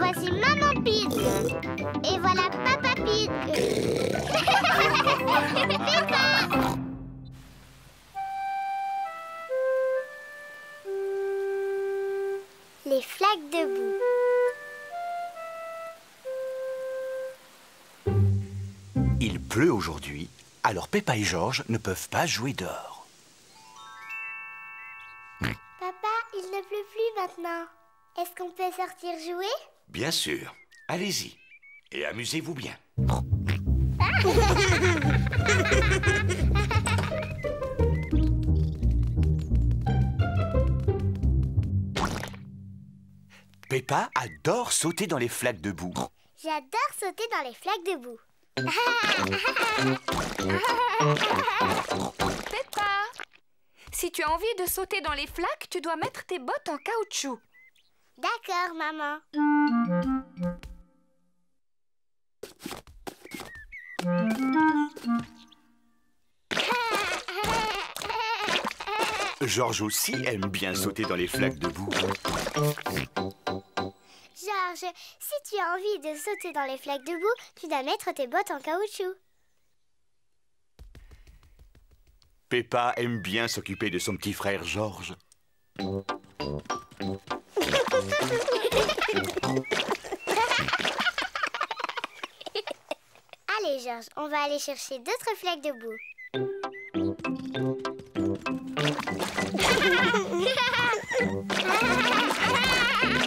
Voici Maman Pig. Et voilà Papa Pig. Peppa. Les flaques de boue. Il pleut aujourd'hui, alors Peppa et Georges ne peuvent pas jouer dehors. Papa, il ne pleut plus maintenant. Est-ce qu'on peut sortir jouer? Bien sûr. Allez-y. Et amusez-vous bien. Peppa adore sauter dans les flaques de boue. J'adore sauter dans les flaques de boue. Peppa, si tu as envie de sauter dans les flaques, tu dois mettre tes bottes en caoutchouc. D'accord, maman. Georges aussi aime bien sauter dans les flaques de boue. Georges, si tu as envie de sauter dans les flaques de boue, tu dois mettre tes bottes en caoutchouc. Peppa aime bien s'occuper de son petit frère Georges. Allez, Georges, on va aller chercher d'autres flaques de boue.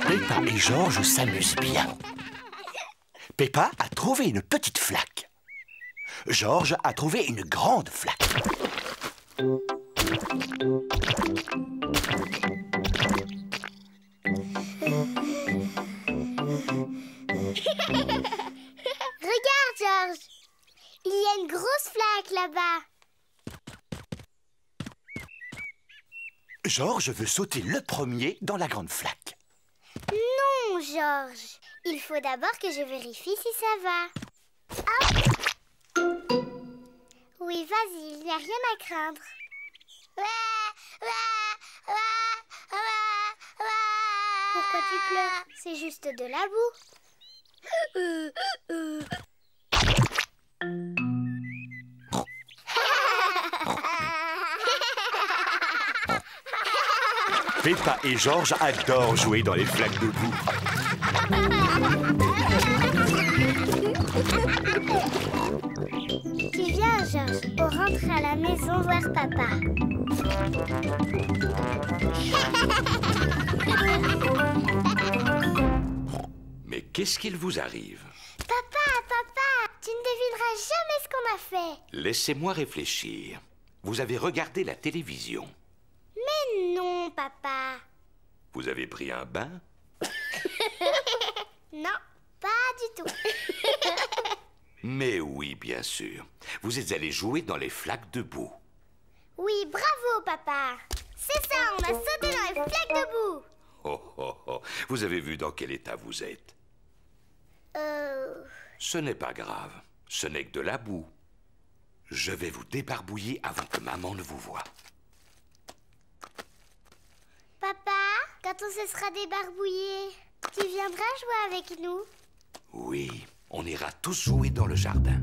Peppa et Georges s'amusent bien. Peppa a trouvé une petite flaque. Georges a trouvé une grande flaque. Regarde, Georges. Il y a une grosse flaque là-bas. Georges veut sauter le premier dans la grande flaque. Non, Georges. Il faut d'abord que je vérifie si ça va. Hop. Oui, vas-y, il n'y a rien à craindre. Pourquoi tu pleures? C'est juste de la boue. Peppa et Georges adorent jouer dans les flaques de boue. Tu viens, Georges. On rentre à la maison voir papa. Mais qu'est-ce qu'il vous arrive? Papa, tu ne devineras jamais ce qu'on a fait. Laissez-moi réfléchir. Vous avez regardé la télévision. Mais non, papa. Vous avez pris un bain? Non, pas du tout. Mais oui, bien sûr. Vous êtes allé jouer dans les flaques de boue. Oui, bravo, papa. C'est ça, on a sauté dans les flaques de boue. Oh, oh, oh. Vous avez vu dans quel état vous êtes? Ce n'est pas grave. Ce n'est que de la boue. Je vais vous débarbouiller avant que maman ne vous voie. Papa, quand on se sera débarbouillé, tu viendras jouer avec nous? Oui, on ira tous jouer dans le jardin.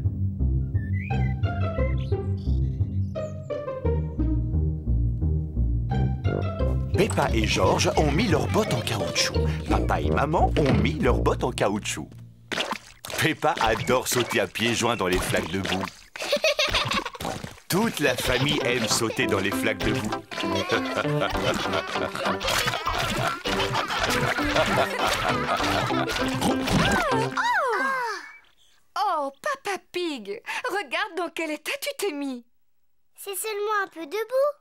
Peppa et Georges ont mis leurs bottes en caoutchouc. Papa et maman ont mis leurs bottes en caoutchouc. Peppa adore sauter à pieds joints dans les flaques de boue. Toute la famille aime sauter dans les flaques de boue. Oh, Papa Pig, regarde dans quel état tu t'es mis. C'est seulement un peu de boue.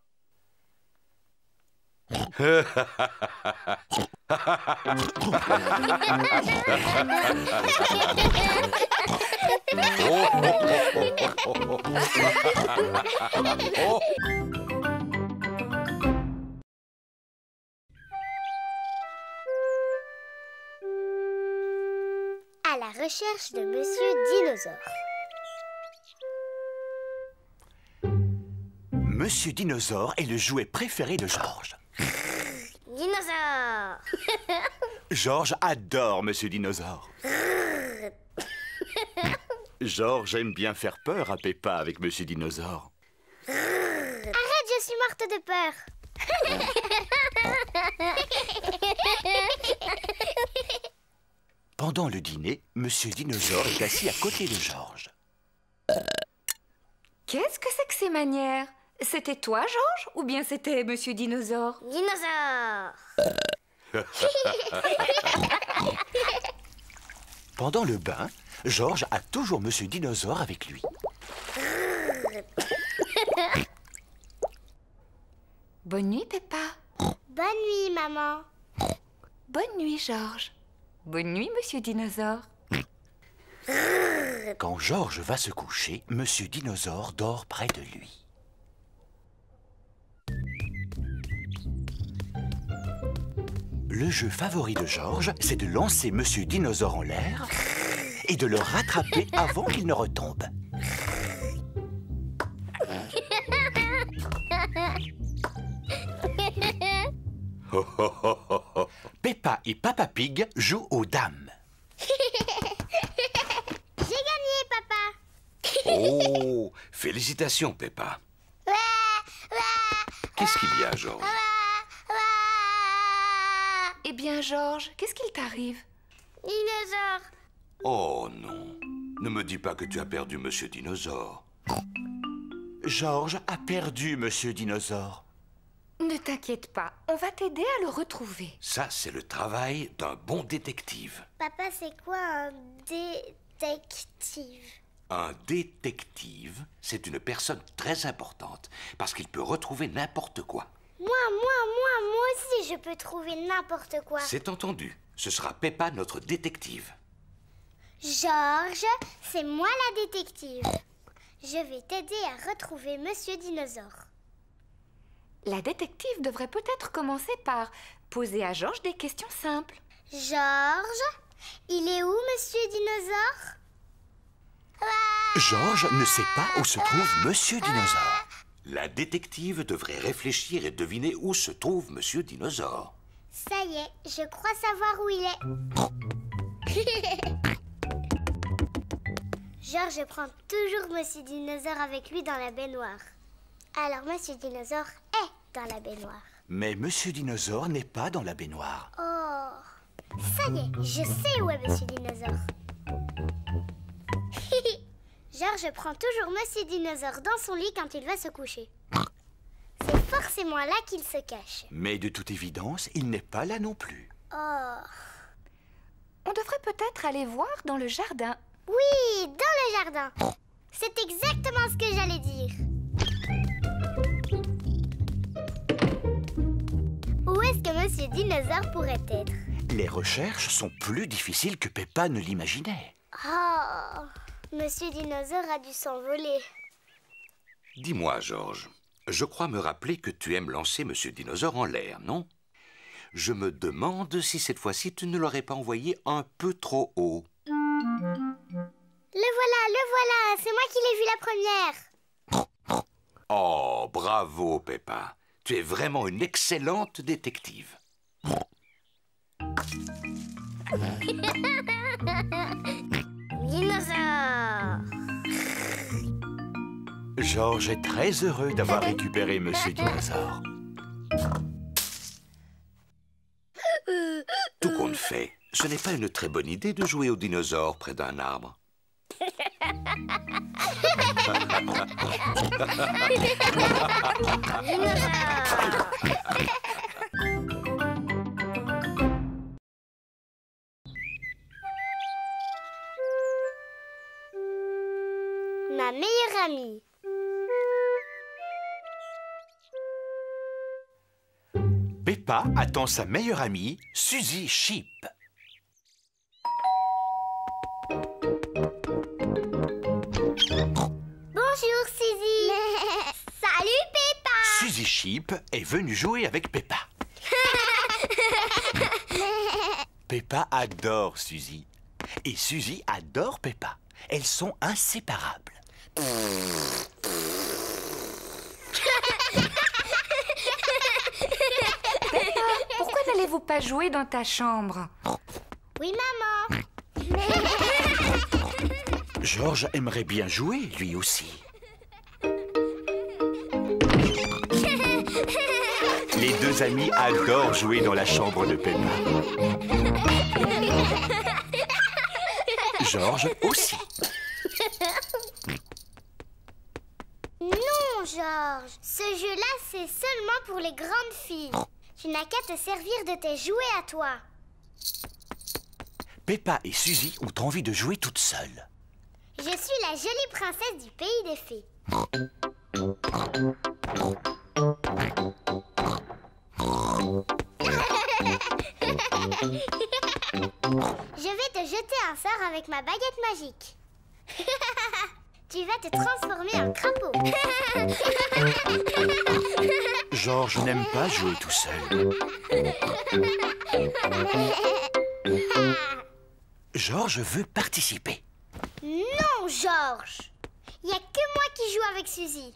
À la recherche de Monsieur Dinosaure. Monsieur Dinosaure est le jouet préféré de Georges. Dinosaure. Georges adore Monsieur Dinosaure. Georges aime bien faire peur à Peppa avec Monsieur Dinosaure. Arrête, je suis morte de peur. Pendant le dîner, Monsieur Dinosaure est assis à côté de Georges. Qu'est-ce que c'est que ces manières? C'était toi, Georges, ou bien c'était Monsieur Dinosaure? Dinosaure. Pendant le bain, Georges a toujours Monsieur Dinosaure avec lui. Bonne nuit, Peppa. Bonne nuit, maman. Bonne nuit, Georges. Bonne nuit, Monsieur Dinosaure. Quand Georges va se coucher, Monsieur Dinosaure dort près de lui. Le jeu favori de Georges, c'est de lancer Monsieur Dinosaure en l'air et de le rattraper avant qu'il ne retombe. Peppa et Papa Pig jouent aux dames. J'ai gagné, papa. Oh, félicitations, Peppa. Qu'est-ce qu'il y a, Georges? Eh bien, Georges, qu'est-ce qu'il t'arrive? Dinosaure. Oh non, ne me dis pas que tu as perdu Monsieur Dinosaure. Georges a perdu Monsieur Dinosaure. Ne t'inquiète pas, on va t'aider à le retrouver. Ça, c'est le travail d'un bon détective. Papa, c'est quoi un détective? Un détective, c'est une personne très importante parce qu'il peut retrouver n'importe quoi. Moi aussi, je peux trouver n'importe quoi. C'est entendu. Ce sera Peppa, notre détective. Georges, c'est moi la détective. Je vais t'aider à retrouver Monsieur Dinosaure. La détective devrait peut-être commencer par poser à Georges des questions simples. Georges, il est où, Monsieur Dinosaure? Georges ne sait pas où se trouve Monsieur Dinosaure. La détective devrait réfléchir et deviner où se trouve Monsieur Dinosaure. Ça y est, je crois savoir où il est. Georges prend toujours Monsieur Dinosaure avec lui dans la baignoire. Alors Monsieur Dinosaure est dans la baignoire. Mais Monsieur Dinosaure n'est pas dans la baignoire. Oh, ça y est, je sais où est Monsieur Dinosaure. Georges prend toujours Monsieur Dinosaure dans son lit quand il va se coucher. C'est forcément là qu'il se cache. Mais de toute évidence, il n'est pas là non plus. Oh. On devrait peut-être aller voir dans le jardin. Oui, dans le jardin. C'est exactement ce que j'allais dire. Où est-ce que Monsieur Dinosaure pourrait être? Les recherches sont plus difficiles que Peppa ne l'imaginait. Oh, Monsieur Dinosaure a dû s'envoler. Dis-moi, Georges, je crois me rappeler que tu aimes lancer Monsieur Dinosaure en l'air, non? Je me demande si cette fois-ci tu ne l'aurais pas envoyé un peu trop haut. Le voilà, c'est moi qui l'ai vu la première. Oh, bravo, Peppa. Tu es vraiment une excellente détective. Dinosaure. Georges est très heureux d'avoir récupéré Monsieur Dinosaure. Tout compte fait, ce n'est pas une très bonne idée de jouer aux dinosaures près d'un arbre. Ma meilleure amie. Peppa attend sa meilleure amie, Suzy Sheep. Bonjour, Suzy. Salut, Peppa. Suzy Sheep est venue jouer avec Peppa. Peppa adore Suzy. Et Suzy adore Peppa. Elles sont inséparables. Pourquoi n'allez-vous pas pas jouer dans ta chambre? Oui, maman. Georges aimerait bien jouer, lui aussi. Les deux amis adorent jouer dans la chambre de Peppa. Georges aussi. Non, Georges. Ce jeu-là, c'est seulement pour les grandes filles. Tu n'as qu'à te servir de tes jouets à toi. Peppa et Suzy ont envie de jouer toutes seules. Je suis la jolie princesse du pays des fées. Je vais te jeter un sort avec ma baguette magique. Tu vas te transformer en crapaud. Georges n'aime pas jouer tout seul. Georges veut participer. Non, Georges. Il n'y a que moi qui joue avec Suzy.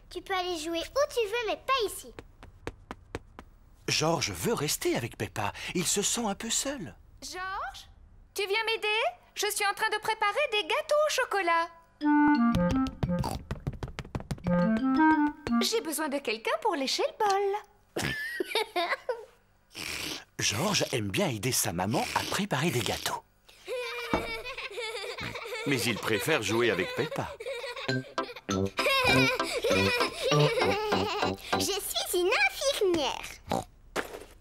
Tu peux aller jouer où tu veux, mais pas ici. Georges veut rester avec Peppa. Il se sent un peu seul. Georges, tu viens m'aider? Je suis en train de préparer des gâteaux au chocolat. J'ai besoin de quelqu'un pour lécher le bol. Georges aime bien aider sa maman à préparer des gâteaux. Mais il préfère jouer avec Peppa. Je suis une infirmière.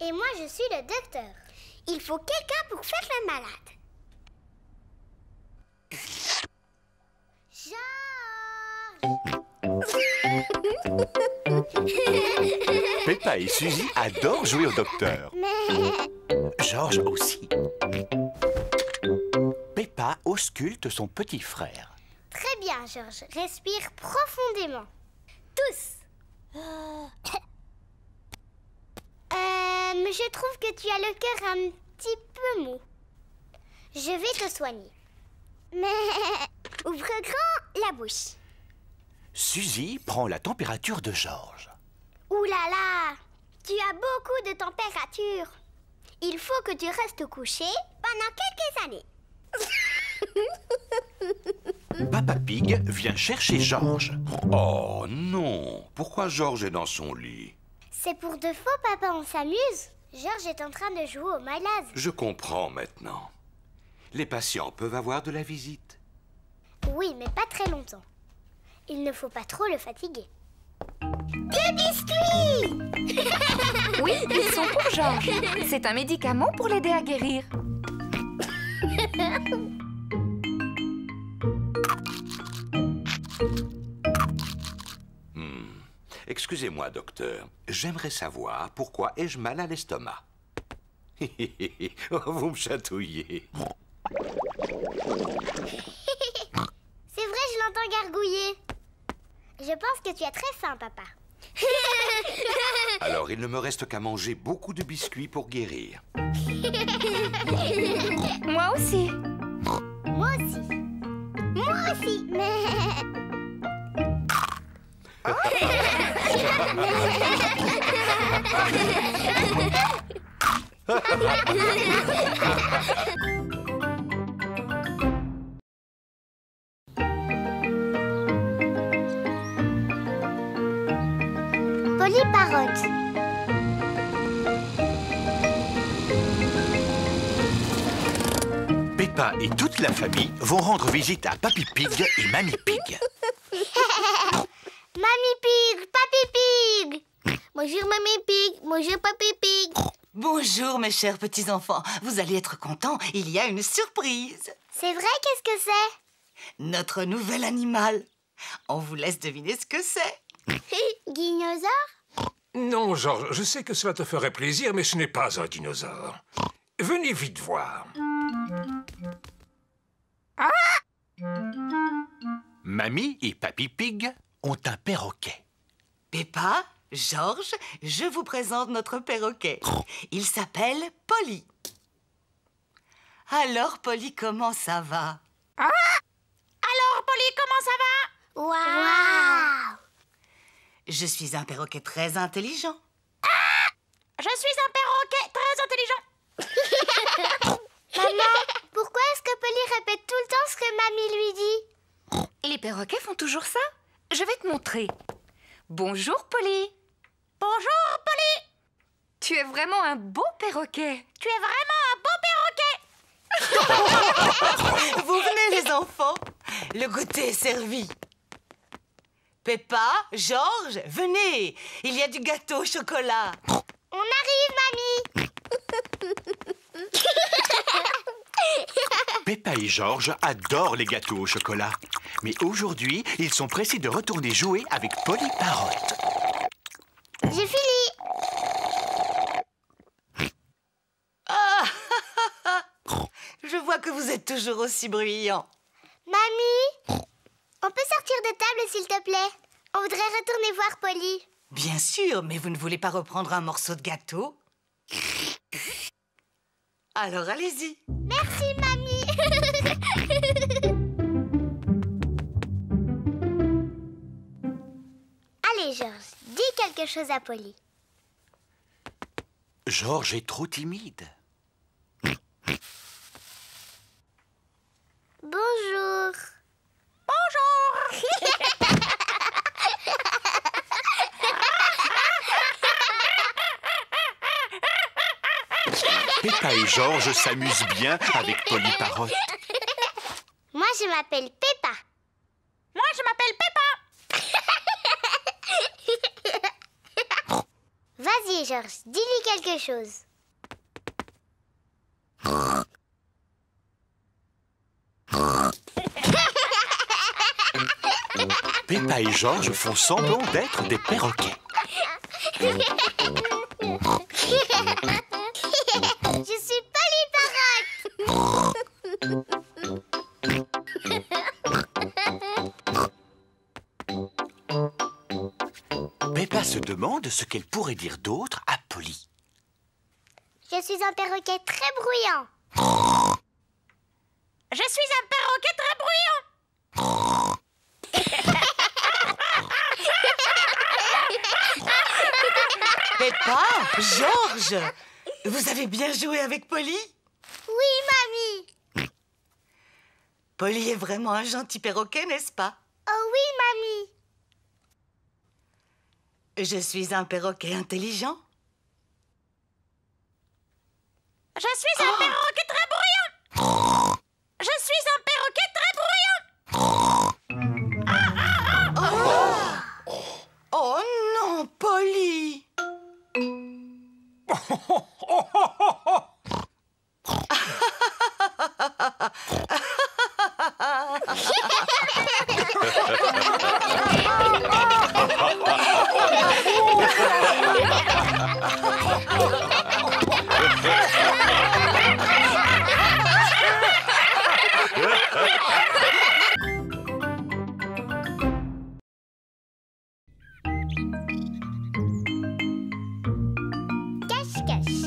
Et moi, je suis le docteur. Il faut quelqu'un pour faire le malade. Georges! Peppa et Suzy adorent jouer au docteur. Georges aussi. Peppa ausculte son petit frère. Très bien, Georges. Respire profondément. Tous. Je trouve que tu as le cœur un petit peu mou. Je vais te soigner. Mais ouvre grand la bouche. Suzy prend la température de Georges. Ouh là là, tu as beaucoup de température. Il faut que tu restes couché pendant quelques années. Papa Pig vient chercher Georges. Oh non! Pourquoi Georges est dans son lit? C'est pour de faux, papa, on s'amuse. Georges est en train de jouer au malade. Je comprends maintenant. Les patients peuvent avoir de la visite. Oui, mais pas très longtemps. Il ne faut pas trop le fatiguer. Des biscuits! Oui, ils sont pour Georges. C'est un médicament pour l'aider à guérir. Excusez-moi, docteur. J'aimerais savoir pourquoi ai-je mal à l'estomac. Vous me chatouillez. C'est vrai, je l'entends gargouiller. Je pense que tu as très faim, papa. Alors, il ne me reste qu'à manger beaucoup de biscuits pour guérir. Moi aussi. Moi aussi. Moi aussi, mais... Polly Parrot. Peppa et toute la famille vont rendre visite à Papy Pig et Mamie Pig. Mamie Pig, Papy Pig. Bonjour Mamie Pig, bonjour Papy Pig. Bonjour mes chers petits-enfants, vous allez être contents, il y a une surprise. C'est vrai, qu'est-ce que c'est? Notre nouvel animal. On vous laisse deviner ce que c'est. Dinosaure? Non, Georges, je sais que cela te ferait plaisir, mais ce n'est pas un dinosaure. Venez vite voir. Mamie et Papy Pig ont un perroquet. Peppa, Georges, je vous présente notre perroquet. Il s'appelle Polly. Alors, Polly, comment ça va? Alors, Polly, comment ça va? Waouh! Je suis un perroquet très intelligent. Je Je suis un perroquet très intelligent. Maman, pourquoi est-ce que Polly répète tout le temps ce que mamie lui dit? Les perroquets font toujours ça. Je vais te montrer. Bonjour, Polly. Bonjour, Polly. Tu es vraiment un beau perroquet. Tu es vraiment un beau perroquet. Vous venez, les enfants. Le goûter est servi. Peppa, Georges, venez. Il y a du gâteau au chocolat. On arrive, mamie. Peppa et Georges adorent les gâteaux au chocolat. Mais aujourd'hui, ils sont pressés de retourner jouer avec Polly Parotte. J'ai fini. Ah, je vois que vous êtes toujours aussi bruyants. Mamie, on peut sortir de table, s'il te plaît? On voudrait retourner voir Polly. Bien sûr, mais vous ne voulez pas reprendre un morceau de gâteau? Alors allez-y. Merci, mamie. Allez, Georges, dis quelque chose à Polly. Georges est trop timide. Bonjour. Peppa et Georges s'amusent bien avec Polly Parotte. Moi, je m'appelle Peppa. Moi, je m'appelle Peppa. Vas-y, Georges, dis-lui quelque chose. Peppa et Georges font semblant d'être des perroquets. Je suis Polly Parotte. Peppa se demande ce qu'elle pourrait dire d'autre à Polly. Je suis un perroquet très bruyant. Je suis un perroquet très bruyant. Peppa, Georges, vous avez bien joué avec Polly? Oui, mamie. Polly est vraiment un gentil perroquet, n'est-ce pas? Oh oui, mamie. Je suis un perroquet intelligent. Je suis un perroquet très bruyant. Je suis un perroquet très bruyant. Oh non, Polly. Cache-cache.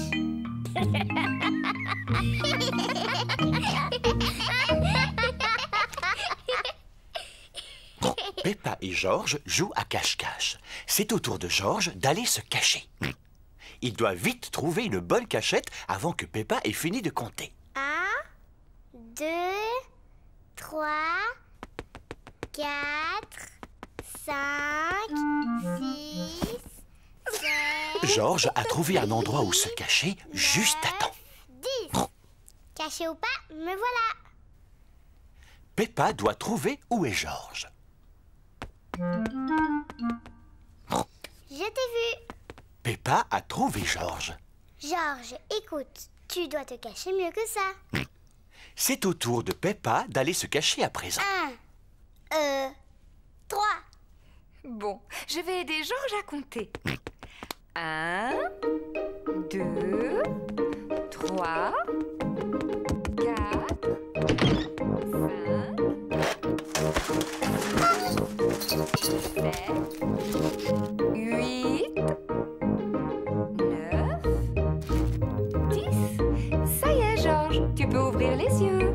Peppa et Georges jouent à cache-cache. C'est au tour de Georges d'aller se cacher. Il doit vite trouver une bonne cachette avant que Peppa ait fini de compter. 1, 2, 3, 4, 5, 6, 7, Georges a trouvé un endroit où se cacher juste à temps. 10. Caché ou pas, me voilà. Peppa doit trouver où est Georges. Je t'ai vu. Peppa a trouvé Georges. Georges, écoute, tu dois te cacher mieux que ça. C'est au tour de Peppa d'aller se cacher à présent. 1, 3. Bon, je vais aider Georges à compter. 1, 2, 3, 4, 5, 7, 8, 9, 10. Ça y est, Georges, tu peux ouvrir les yeux.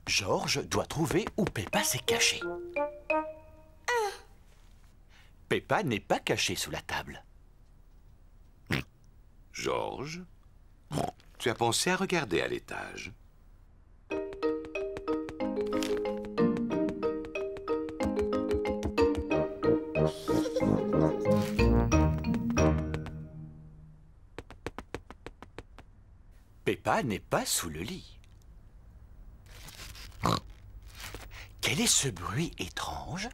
Georges doit trouver où Peppa s'est cachée. Peppa n'est pas cachée sous la table. Georges, tu as pensé à regarder à l'étage? Peppa n'est pas sous le lit. Quel est ce bruit étrange?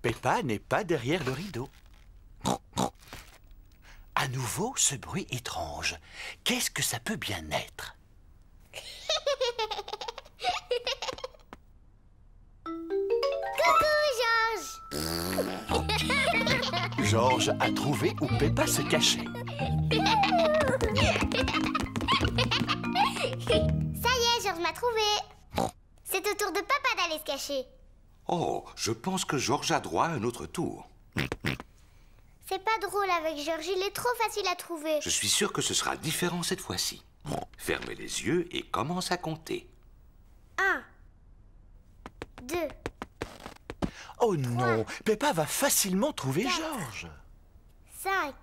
Peppa n'est pas derrière le rideau. À nouveau, ce bruit étrange. Qu'est-ce que ça peut bien être? Coucou, Georges. Georges a trouvé où Peppa se cachait. Ça y est, Georges m'a trouvé. C'est au tour de papa d'aller se cacher. Oh, je pense que Georges a droit à un autre tour. C'est pas drôle avec Georges, il est trop facile à trouver. Je suis sûr que ce sera différent cette fois-ci. Fermez les yeux et commence à compter. 1, 2, Oh non, Peppa va facilement trouver Quatre. Georges. 5,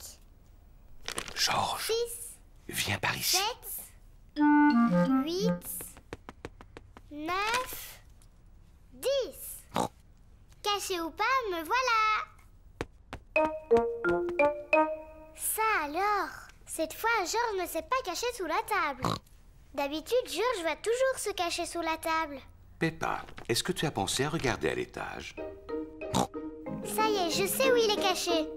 Georges, 6, viens par ici. 7, 8, 9, 10. Caché ou pas, me voilà. Ça alors, cette fois, Georges ne s'est pas caché sous la table. D'habitude, Georges va toujours se cacher sous la table. Peppa, est-ce que tu as pensé à regarder à l'étage? Ça y est, je sais où il est caché.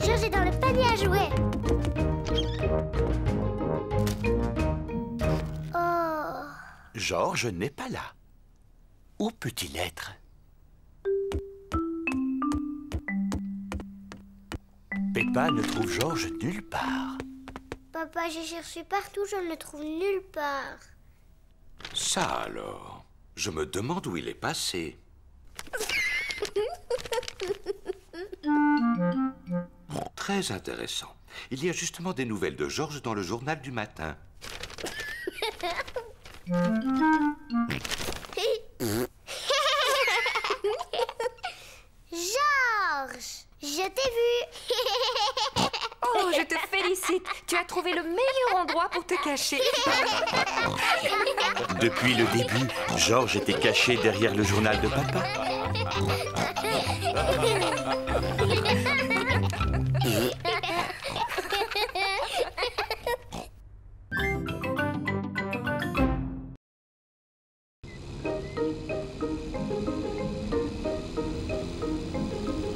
Georges est dans le panier à jouets. Oh, Georges n'est pas là. Où peut-il être? Peppa ne trouve Georges nulle part. papa, j'ai cherché partout, je ne le trouve nulle part. Ça alors, je me demande où il est passé. Très intéressant. Il y a justement des nouvelles de Georges dans le journal du matin. Georges, je t'ai vu. Oh, je te félicite. Tu as trouvé le meilleur endroit pour te cacher. Depuis le début, Georges était caché derrière le journal de papa.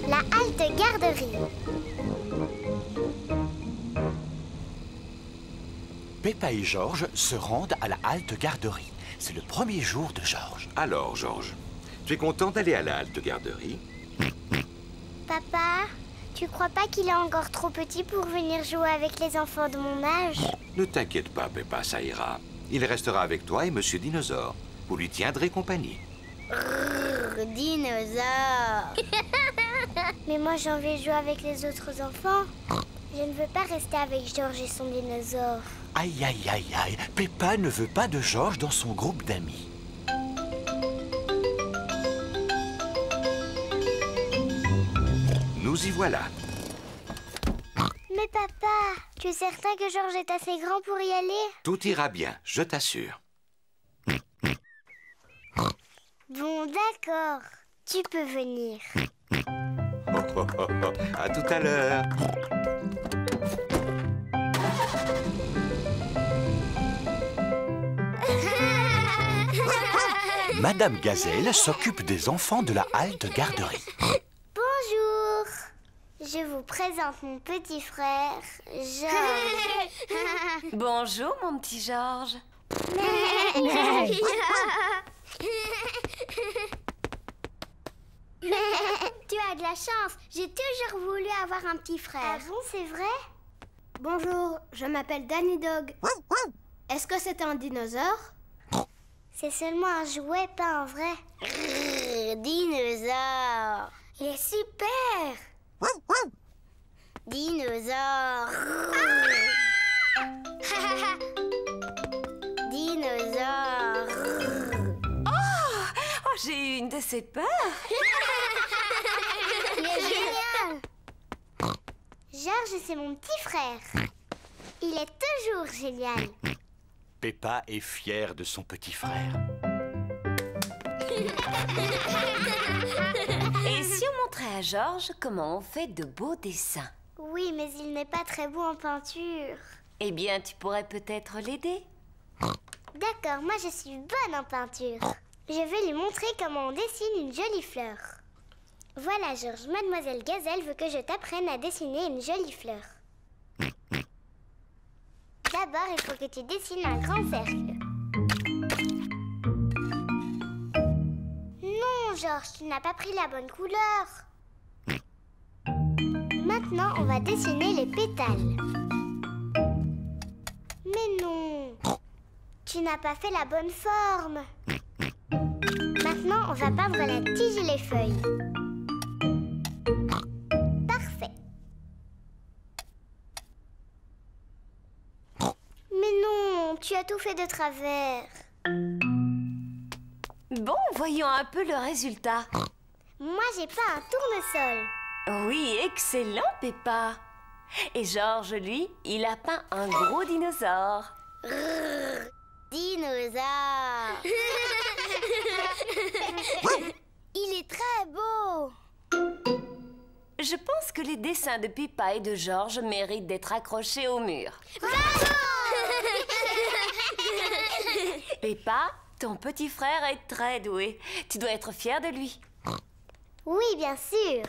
La halte garderie. Peppa et Georges se rendent à la halte garderie. C'est le premier jour de Georges. Alors, Georges, tu es content d'aller à la halte garderie? Papa, tu crois pas qu'il est encore trop petit pour venir jouer avec les enfants de mon âge? Ne t'inquiète pas, Peppa, ça ira. Il restera avec toi et Monsieur Dinosaure. Vous lui tiendrez compagnie. Dinosaure. Mais moi j'ai envie de jouer avec les autres enfants. Je ne veux pas rester avec Georges et son dinosaure. Aïe, aïe, aïe, aïe. Peppa ne veut pas de Georges dans son groupe d'amis. Nous y voilà. Mais papa, tu es certain que Georges est assez grand pour y aller? Tout ira bien, je t'assure. Bon, d'accord. Tu peux venir. À tout à l'heure. Madame Gazelle s'occupe des enfants de la halte garderie. Bonjour. Je vous présente mon petit frère, Georges. Bonjour, mon petit Georges. Tu as de la chance. J'ai toujours voulu avoir un petit frère. Ah bon, c'est vrai? Bonjour, je m'appelle Danny Dog. Est-ce que c'est un dinosaure? C'est seulement un jouet, pas un vrai. Dinosaure. Il est super. Dinosaure. Dinosaure. Oh, j'ai eu une de ces peurs. Il est génial. Georges, c'est mon petit frère. Il est toujours génial. Peppa est fière de son petit frère. Et si on montrait à Georges comment on fait de beaux dessins? Oui, mais il n'est pas très beau en peinture. Eh bien, tu pourrais peut-être l'aider. D'accord, moi je suis bonne en peinture. Je vais lui montrer comment on dessine une jolie fleur. Voilà, Georges, Mademoiselle Gazelle veut que je t'apprenne à dessiner une jolie fleur. D'abord, il faut que tu dessines un grand cercle. Non, Georges, tu n'as pas pris la bonne couleur. Maintenant, on va dessiner les pétales. Mais non, tu n'as pas fait la bonne forme. Maintenant, on va peindre la tige et les feuilles. Parfait. Mais non, tu as tout fait de travers. Bon, voyons un peu le résultat. Moi, j'ai pas un tournesol. Oui, excellent, Peppa. Et Georges, lui, il a peint un gros dinosaure. Dinosaure. Il est très beau. Je pense que les dessins de Peppa et de Georges méritent d'être accrochés au mur. Peppa, ton petit frère est très doué. Tu dois être fière de lui. Oui, bien sûr.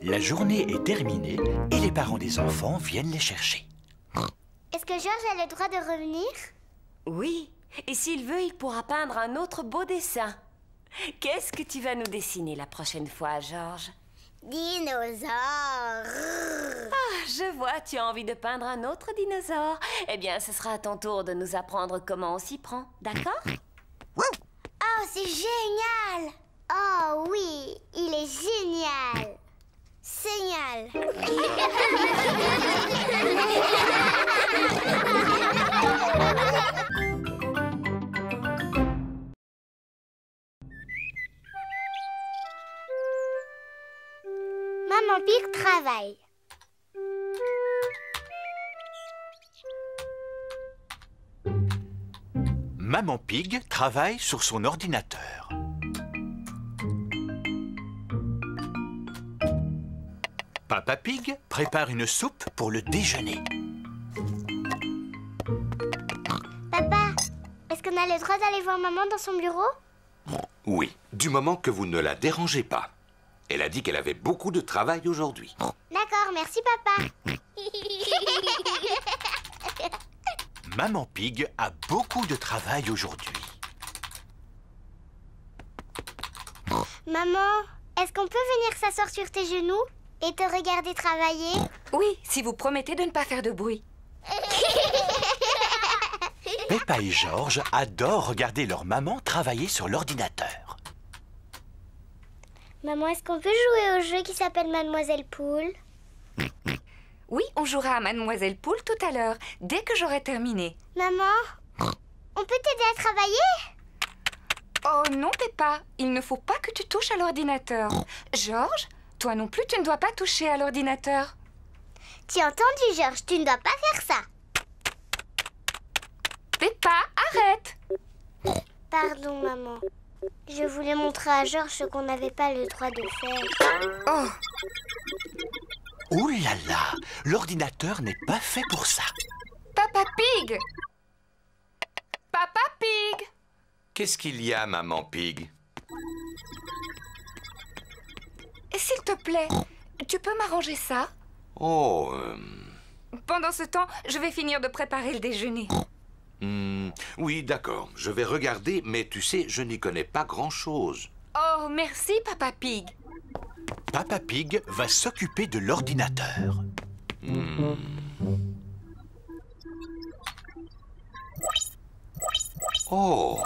La journée est terminée et les parents des enfants viennent les chercher. Est-ce que Georges a le droit de revenir? Oui, et s'il veut, il pourra peindre un autre beau dessin. Qu'est-ce que tu vas nous dessiner la prochaine fois, Georges? Dinosaure. Ah, je vois, tu as envie de peindre un autre dinosaure. Eh bien, ce sera à ton tour de nous apprendre comment on s'y prend, d'accord? Oh, c'est génial! Oh oui, il est génial! Génial! Maman Pig travaille. Maman Pig travaille sur son ordinateur. Papa Pig prépare une soupe pour le déjeuner. Papa, est-ce qu'on a le droit d'aller voir maman dans son bureau? Oui, du moment que vous ne la dérangez pas. Elle a dit qu'elle avait beaucoup de travail aujourd'hui. D'accord, merci papa. Maman Pig a beaucoup de travail aujourd'hui. Maman, est-ce qu'on peut venir s'asseoir sur tes genoux et te regarder travailler? Oui, si vous promettez de ne pas faire de bruit. Peppa et Georges adorent regarder leur maman travailler sur l'ordinateur. Maman, est-ce qu'on peut jouer au jeu qui s'appelle Mademoiselle Poule? Oui, on jouera à Mademoiselle Poule tout à l'heure, dès que j'aurai terminé. Maman, on peut t'aider à travailler? Oh non, Peppa, il ne faut pas que tu touches à l'ordinateur. Georges, toi non plus, tu ne dois pas toucher à l'ordinateur. Tu as entendu, Georges, tu ne dois pas faire ça. Peppa, arrête! Pardon, maman. Je voulais montrer à Georges ce qu'on n'avait pas le droit de faire. Oh, Ouh là là, l'ordinateur n'est pas fait pour ça. Papa Pig! Papa Pig! Qu'est-ce qu'il y a, Maman Pig? S'il te plaît, tu peux m'arranger ça? Oh, Pendant ce temps, je vais finir de préparer le déjeuner. oui, d'accord. Je vais regarder, mais tu sais, je n'y connais pas grand-chose. Oh, merci, Papa Pig. Papa Pig va s'occuper de l'ordinateur. Oh!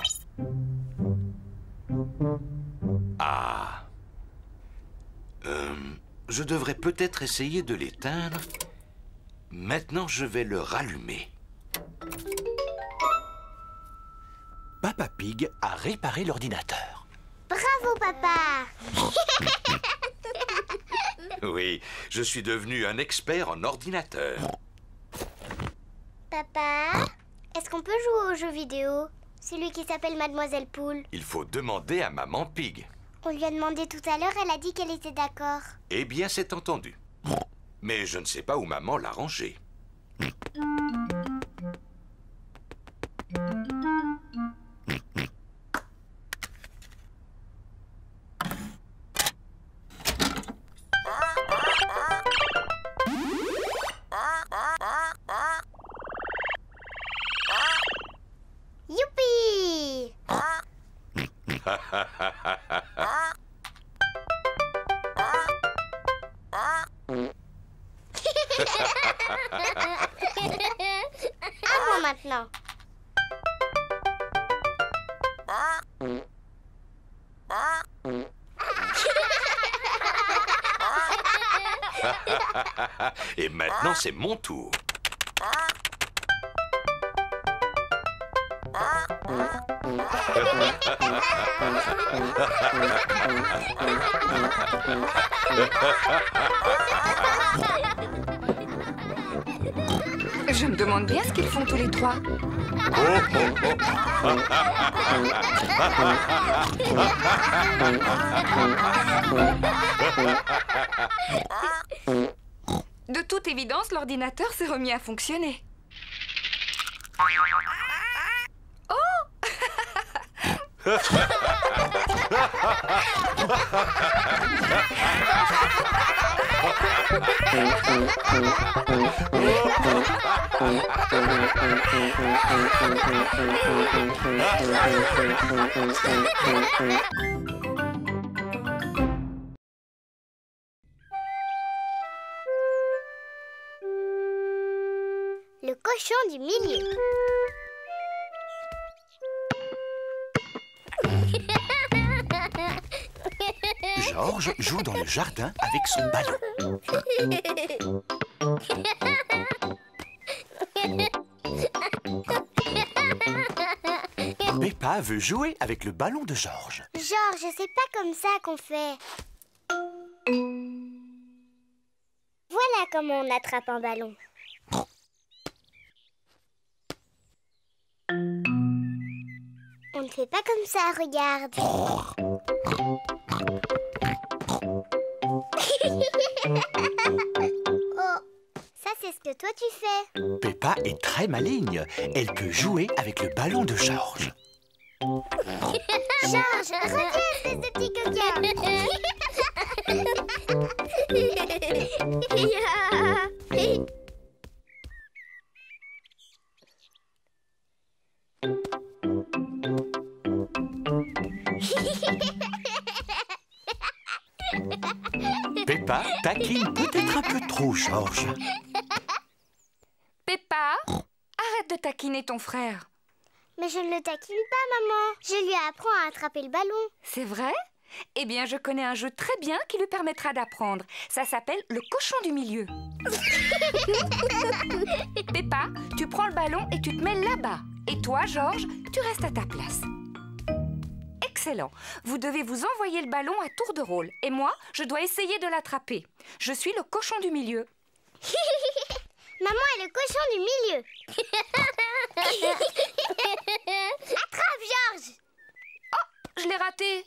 Ah! Je devrais peut-être essayer de l'éteindre. Maintenant, je vais le rallumer. Pig a réparé l'ordinateur. Bravo, papa. Oui, je suis devenu un expert en ordinateur. Papa, est-ce qu'on peut jouer aux jeux vidéo? Celui qui s'appelle Mademoiselle Poule. Il faut demander à Maman Pig. On lui a demandé tout à l'heure, elle a dit qu'elle était d'accord. Eh bien, c'est entendu. Mais je ne sais pas où Maman l'a rangé. Youpi! À moi maintenant. Et maintenant, c'est mon tour. Je me demande bien ce qu'ils font tous les trois. De toute évidence, l'ordinateur s'est remis à fonctionner. Le cochon du milieu. Georges joue dans le jardin avec son ballon. Peppa veut jouer avec le ballon de Georges. Georges, c'est pas comme ça qu'on fait. Voilà comment on attrape un ballon. On ne fait pas comme ça, regarde. Oh, ça c'est ce que toi tu fais. Peppa est très maligne. Elle peut jouer avec le ballon de Georges. Georges, reviens, espèce de petit coquin. Peppa taquine peut-être un peu trop Georges. Peppa, arrête de taquiner ton frère. Mais je ne le taquine pas, maman. Je lui apprends à attraper le ballon. C'est vrai? Eh bien, je connais un jeu très bien qui lui permettra d'apprendre. Ça s'appelle le cochon du milieu. Peppa, tu prends le ballon et tu te mets là-bas. Et toi, Georges, tu restes à ta place. Excellent. Vous devez vous envoyer le ballon à tour de rôle. Et moi, je dois essayer de l'attraper. Je suis le cochon du milieu. Maman est le cochon du milieu. Attrape, Georges. Oh, je l'ai raté.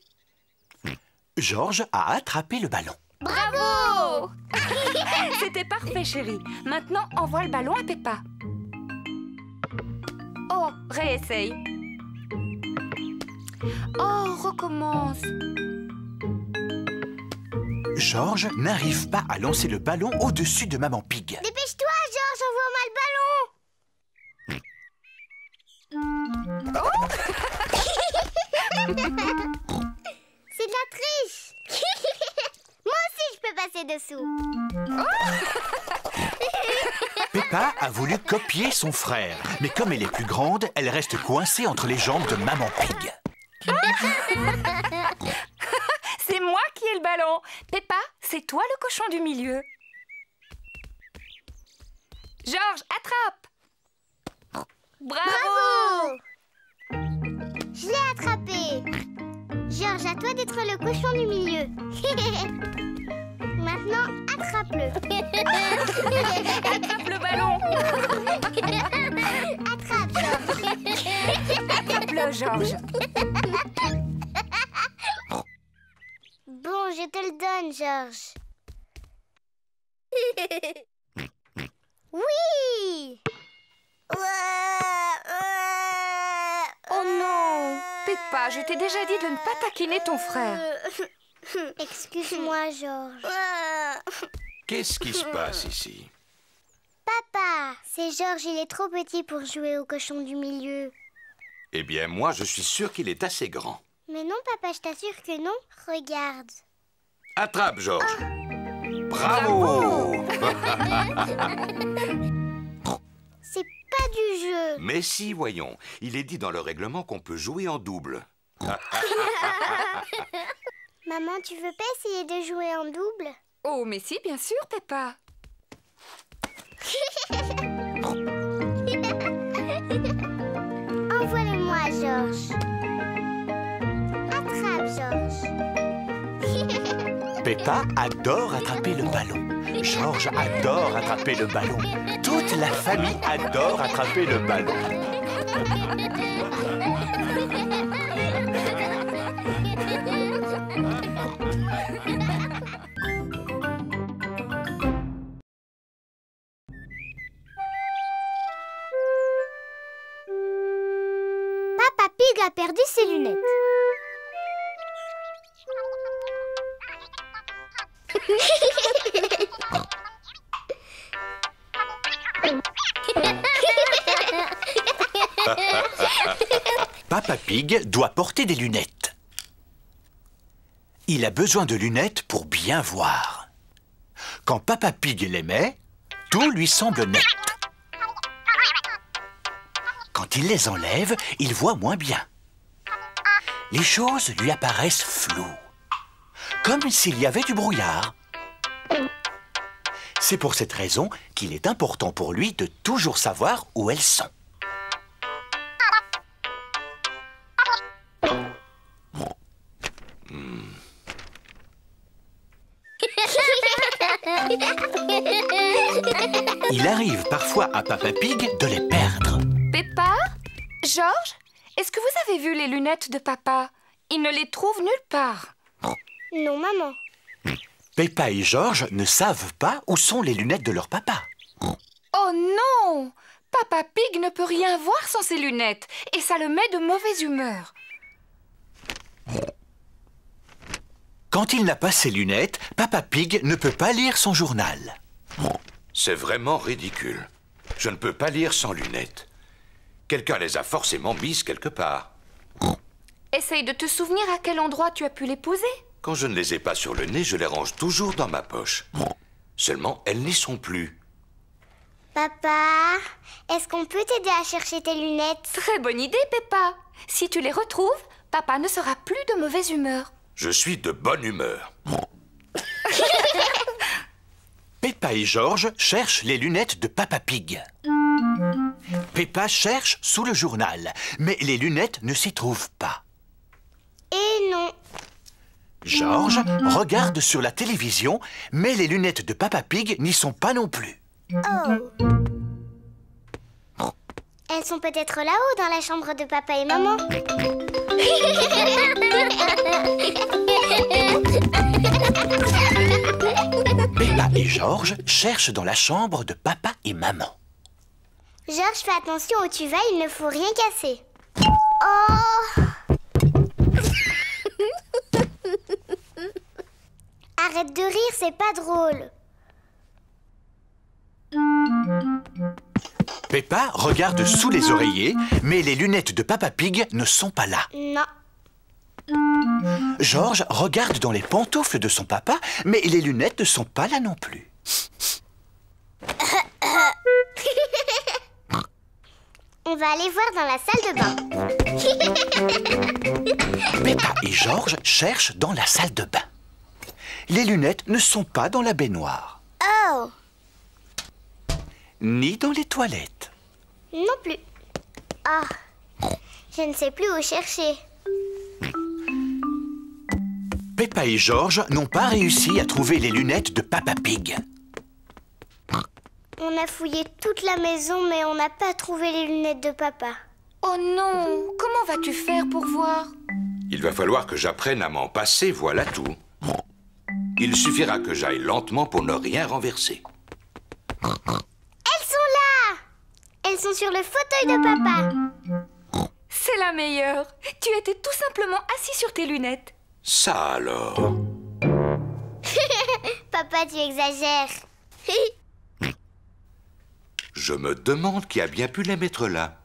Georges a attrapé le ballon. Bravo! C'était parfait, chérie. Maintenant, envoie le ballon à Peppa. Oh, réessaye. Oh, recommence. Georges n'arrive pas à lancer le ballon au-dessus de Maman Pig. Dépêche-toi, Georges, envoie-moi le ballon. Oh. C'est de la triche. Moi aussi, je peux passer dessous. Peppa a voulu copier son frère. Mais comme elle est plus grande, elle reste coincée entre les jambes de Maman Pig. C'est moi qui ai le ballon. Peppa, c'est toi le cochon du milieu. Georges, attrape. Bravo! Je l'ai toi d'être le cochon du milieu. Maintenant, attrape-le. Attrape le ballon. Attrape, Attrape-le, Georges. Bon, je te le donne, Georges. Oui! Oh non, Peppa, je t'ai déjà dit de ne pas taquiner ton frère. Excuse-moi, Georges. Qu'est-ce qui se passe ici? Papa, c'est Georges, il est trop petit pour jouer au cochon du milieu. Eh bien, moi, je suis sûr qu'il est assez grand. Mais non, papa, je t'assure que non. Regarde. Attrape, Georges. Bravo! C'est pas du jeu. Mais si, voyons. Il est dit dans le règlement qu'on peut jouer en double. Maman, tu veux pas essayer de jouer en double? Oh, mais si, bien sûr, Peppa. Envoie-le-moi, Georges. Attrape, Georges. Peppa adore attraper le ballon. Georges adore attraper le ballon. Toute la famille adore attraper le ballon. Papa Pig a perdu ses lunettes. Papa Pig doit porter des lunettes. Il a besoin de lunettes pour bien voir. Quand Papa Pig les met, tout lui semble net. Quand il les enlève, il voit moins bien. Les choses lui apparaissent floues, comme s'il y avait du brouillard. C'est pour cette raison qu'il est important pour lui de toujours savoir où elles sont. Il arrive parfois à Papa Pig de les perdre. Peppa? Georges? Est-ce que vous avez vu les lunettes de papa? Il ne les trouve nulle part. Non, maman. Peppa et Georges ne savent pas où sont les lunettes de leur papa. Oh non! Papa Pig ne peut rien voir sans ses lunettes et ça le met de mauvaise humeur. Quand il n'a pas ses lunettes, Papa Pig ne peut pas lire son journal. C'est vraiment ridicule. Je ne peux pas lire sans lunettes. Quelqu'un les a forcément mises quelque part. Essaye de te souvenir à quel endroit tu as pu les poser. Quand je ne les ai pas sur le nez, je les range toujours dans ma poche. Seulement, elles n'y sont plus. Papa, est-ce qu'on peut t'aider à chercher tes lunettes? Très bonne idée, Peppa. Si tu les retrouves, papa ne sera plus de mauvaise humeur. Je suis de bonne humeur. Peppa et Georges cherchent les lunettes de Papa Pig. Peppa cherche sous le journal, mais les lunettes ne s'y trouvent pas. Et non. Georges regarde sur la télévision, mais les lunettes de Papa Pig n'y sont pas non plus. Oh. Elles sont peut-être là-haut dans la chambre de papa et maman. Peppa et Georges cherchent dans la chambre de papa et maman. Georges, fais attention où tu vas, il ne faut rien casser. Oh! Arrête de rire, c'est pas drôle. Peppa regarde sous les oreillers, mais les lunettes de Papa Pig ne sont pas là. Non. Georges regarde dans les pantoufles de son papa, mais les lunettes ne sont pas là non plus. On va aller voir dans la salle de bain. Peppa et Georges cherchent dans la salle de bain. Les lunettes ne sont pas dans la baignoire, Oh! ni dans les toilettes. Non plus. Ah, je ne sais plus où chercher. Peppa et Georges n'ont pas réussi à trouver les lunettes de Papa Pig. On a fouillé toute la maison, mais on n'a pas trouvé les lunettes de papa. Oh non! Comment vas-tu faire pour voir? Il va falloir que j'apprenne à m'en passer, voilà tout. Il suffira que j'aille lentement pour ne rien renverser. Elles sont là! Elles sont sur le fauteuil de papa. C'est la meilleure! Tu étais tout simplement assis sur tes lunettes. Ça alors? Papa, tu exagères. Je me demande qui a bien pu les mettre là.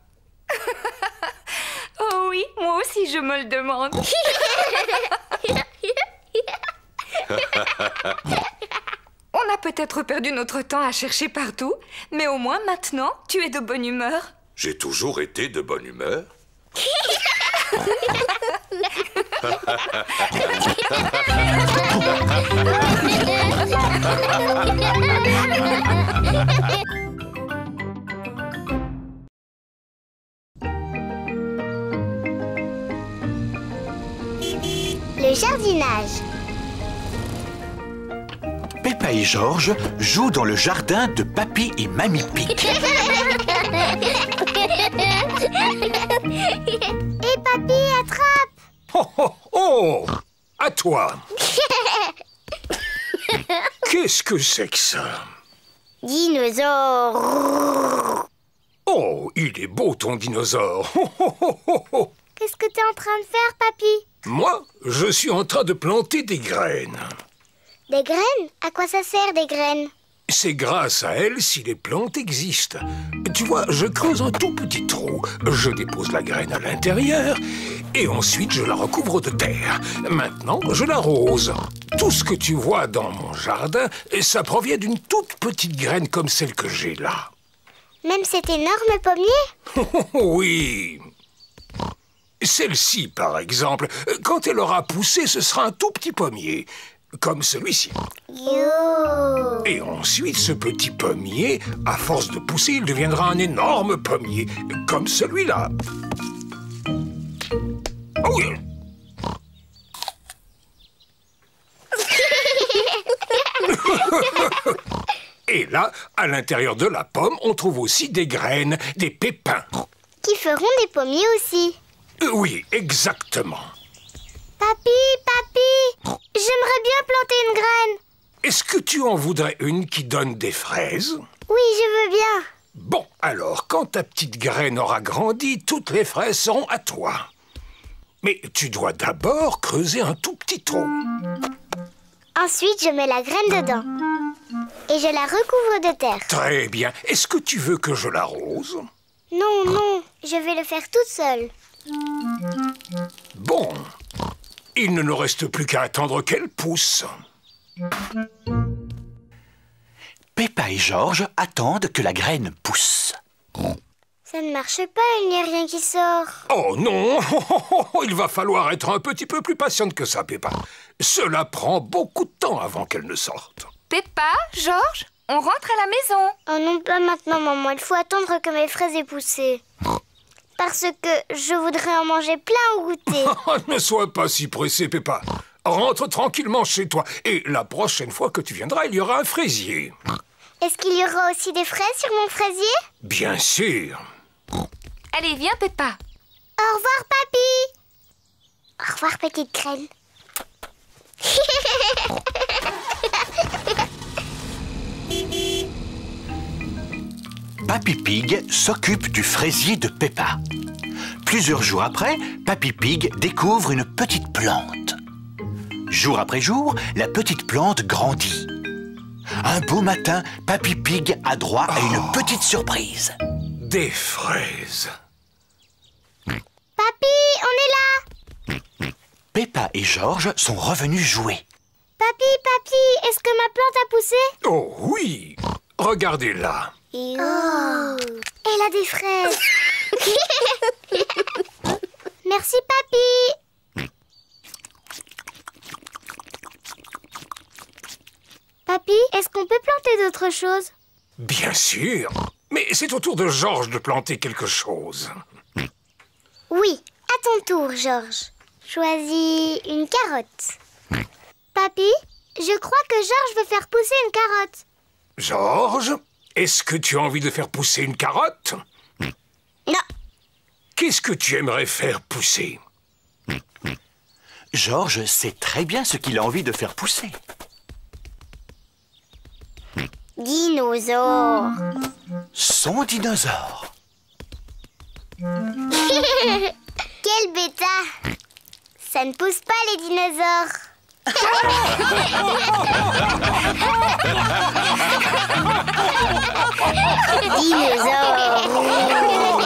Oh oui, moi aussi je me le demande. On a peut-être perdu notre temps à chercher partout, mais au moins maintenant, tu es de bonne humeur. J'ai toujours été de bonne humeur. Le jardinage. Peppa et Georges jouent dans le jardin de Papy et Mamie Pig. Et papy, attrape! Oh, oh, oh! À toi! Qu'est-ce que c'est que ça? Dinosaure! Oh, il est beau ton dinosaure! Oh, oh, oh, oh, oh. Qu'est-ce que t'es en train de faire, papy? Moi, je suis en train de planter des graines. Des graines? À quoi ça sert, des graines? C'est grâce à elles si les plantes existent. Tu vois, je creuse un tout petit trou, je dépose la graine à l'intérieur et ensuite je la recouvre de terre. Maintenant, je l'arrose. Tout ce que tu vois dans mon jardin, ça provient d'une toute petite graine comme celle que j'ai là. Même cet énorme pommier? Oui. Celle-ci, par exemple, quand elle aura poussé, ce sera un tout petit pommier. Comme celui-ci. Yo! Et ensuite, ce petit pommier, à force de pousser, il deviendra un énorme pommier, comme celui-là. Oh oui! Et là, à l'intérieur de la pomme, on trouve aussi des graines, des pépins. Qui feront des pommiers aussi. Oui, exactement. Papy, papy! J'aimerais bien planter une graine. Est-ce que tu en voudrais une qui donne des fraises? Oui, je veux bien. Bon, alors, quand ta petite graine aura grandi, toutes les fraises seront à toi. Mais tu dois d'abord creuser un tout petit trou. Ensuite, je mets la graine dedans. Et je la recouvre de terre. Très bien. Est-ce que tu veux que je l'arrose? Non, non, je vais le faire toute seule. Bon. Il ne nous reste plus qu'à attendre qu'elle pousse. Peppa et Georges attendent que la graine pousse. Ça ne marche pas, il n'y a rien qui sort. Oh non! Il va falloir être un petit peu plus patiente que ça, Peppa. Cela prend beaucoup de temps avant qu'elle ne sorte. Peppa, Georges, on rentre à la maison. Oh non, pas maintenant, maman. Il faut attendre que mes fraises aient poussé. Parce que je voudrais en manger plein au goûter. Ne sois pas si pressée, Peppa. Rentre tranquillement chez toi. Et la prochaine fois que tu viendras, il y aura un fraisier. Est-ce qu'il y aura aussi des fraises sur mon fraisier? Bien sûr. Allez, viens, Peppa. Au revoir, papy. Au revoir, petite graine. Papy Pig s'occupe du fraisier de Peppa. Plusieurs jours après, Papy Pig découvre une petite plante. Jour après jour, la petite plante grandit. Un beau matin, Papy Pig a droit à une petite surprise. Des fraises. Papy, on est là. Peppa et Georges sont revenus jouer. Papy, papy, est-ce que ma plante a poussé? Oh oui. Regardez-la. Oh, elle a des fraises. Merci, papy. Papy, est-ce qu'on peut planter d'autres choses? Bien sûr. Mais c'est au tour de Georges de planter quelque chose. Oui, à ton tour, Georges. Choisis une carotte. Papy, je crois que Georges veut faire pousser une carotte. Georges, est-ce que tu as envie de faire pousser une carotte? Non. Qu'est-ce que tu aimerais faire pousser? Georges sait très bien ce qu'il a envie de faire pousser. Dinosaure. Son dinosaure. Quel bêta! Ça ne pousse pas les dinosaures. Dinosaure.